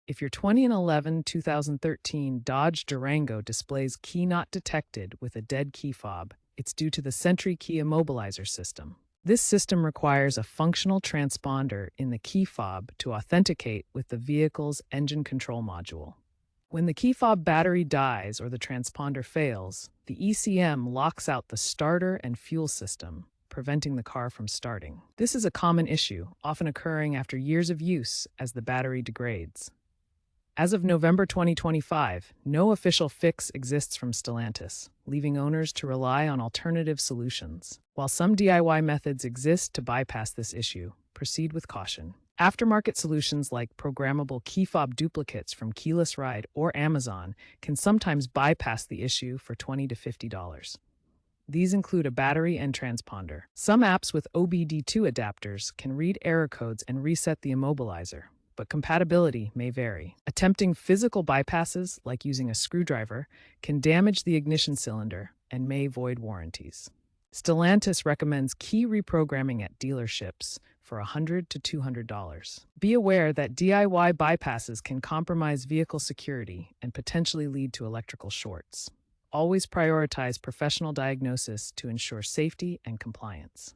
If your 2011 2013 Dodge Durango displays key not detected with a dead key fob, it's due to the Sentry Key Immobilizer system. This system requires a functional transponder in the key fob to authenticate with the vehicle's engine control module. When the key fob battery dies or the transponder fails, the ECM locks out the starter and fuel system, preventing the car from starting. This is a common issue, often occurring after years of use as the battery degrades. As of November 2025, no official fix exists from Stellantis, leaving owners to rely on alternative solutions. While some DIY methods exist to bypass this issue, proceed with caution. Aftermarket solutions like programmable key fob duplicates from Keyless Ride or Amazon can sometimes bypass the issue for $20 to $50. These include a battery and transponder. Some apps with OBD2 adapters can read error codes and reset the immobilizer, but compatibility may vary. Attempting physical bypasses, like using a screwdriver, can damage the ignition cylinder and may void warranties. Stellantis recommends key reprogramming at dealerships for $100 to $200. Be aware that DIY bypasses can compromise vehicle security and potentially lead to electrical shorts. Always prioritize professional diagnosis to ensure safety and compliance.